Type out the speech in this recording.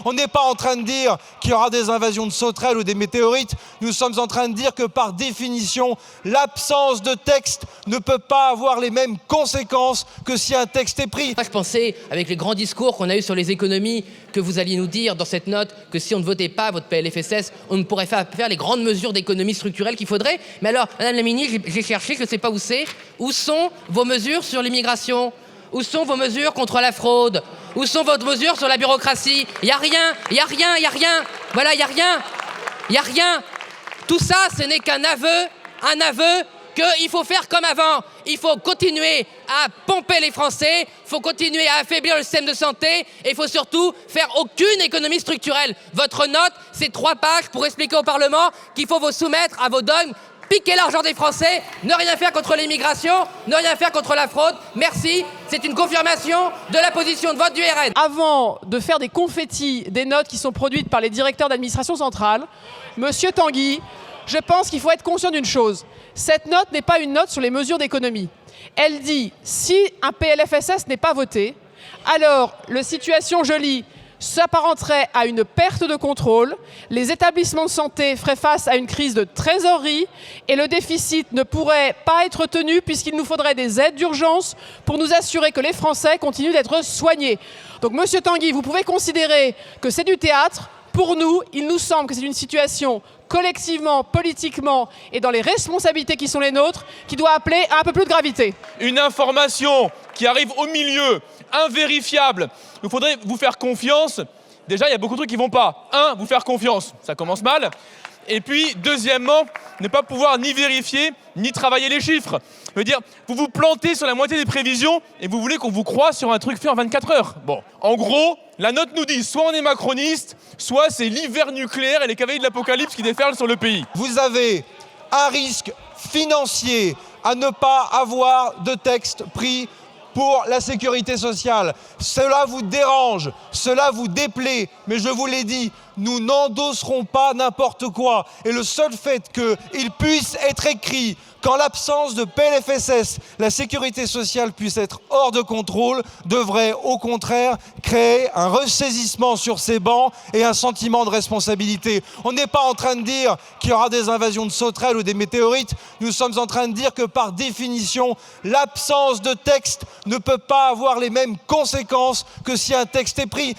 On n'est pas en train de dire qu'il y aura des invasions de sauterelles ou des météorites. Nous sommes en train de dire que par définition, l'absence de texte ne peut pas avoir les mêmes conséquences que si un texte est pris. Moi, je pensais, avec les grands discours qu'on a eus sur les économies, que vous alliez nous dire dans cette note que si on ne votait pas votre PLFSS, on ne pourrait faire les grandes mesures d'économie structurelle qu'il faudrait. Mais alors, Madame la Ministre, j'ai cherché, je ne sais pas où c'est. Où sont vos mesures sur l'immigration? Où sont vos mesures contre la fraude? Où sont vos mesures sur la bureaucratie? Il n'y a rien, il n'y a rien, il n'y a rien. Voilà, il n'y a rien. Il n'y a rien. Tout ça, ce n'est qu'un aveu qu'il faut faire comme avant. Il faut continuer à pomper les Français, il faut continuer à affaiblir le système de santé et il faut surtout faire aucune économie structurelle. Votre note, c'est 3 pages pour expliquer au Parlement qu'il faut vous soumettre à vos dogmes, piquer l'argent des Français, ne rien faire contre l'immigration, ne rien faire contre la fraude. Merci, c'est une confirmation de la position de vote du RN. Avant de faire des confettis des notes qui sont produites par les directeurs d'administration centrale, Monsieur Tanguy, je pense qu'il faut être conscient d'une chose. Cette note n'est pas une note sur les mesures d'économie. Elle dit, si un PLFSS n'est pas voté, alors la situation, je lis, s'apparenterait à une perte de contrôle, les établissements de santé feraient face à une crise de trésorerie et le déficit ne pourrait pas être tenu puisqu'il nous faudrait des aides d'urgence pour nous assurer que les Français continuent d'être soignés. Donc, Monsieur Tanguy, vous pouvez considérer que c'est du théâtre. Pour nous, il nous semble que c'est une situation collectivement, politiquement et dans les responsabilités qui sont les nôtres, qui doit appeler à un peu plus de gravité. Une information qui arrive au milieu, invérifiable. Il faudrait vous faire confiance. Déjà, il y a beaucoup de trucs qui ne vont pas. Vous faire confiance, ça commence mal. Et puis, deuxièmement, ne pas pouvoir ni vérifier, ni travailler les chiffres. Je veux dire, vous vous plantez sur la moitié des prévisions et vous voulez qu'on vous croie sur un truc fait en 24 heures. Bon, en gros, la note nous dit soit on est macroniste, soit c'est l'hiver nucléaire et les cavaliers de l'apocalypse qui déferlent sur le pays. Vous avez un risque financier à ne pas avoir de texte pris pour la sécurité sociale. Cela vous dérange, cela vous déplaît, mais je vous l'ai dit, nous n'endosserons pas n'importe quoi. Et le seul fait qu'il puisse être écrit qu'en l'absence de PLFSS, la sécurité sociale puisse être hors de contrôle, devrait au contraire créer un ressaisissement sur ces bancs et un sentiment de responsabilité. On n'est pas en train de dire qu'il y aura des invasions de sauterelles ou des météorites, nous sommes en train de dire que par définition, l'absence de texte ne peut pas avoir les mêmes conséquences que si un texte est pris.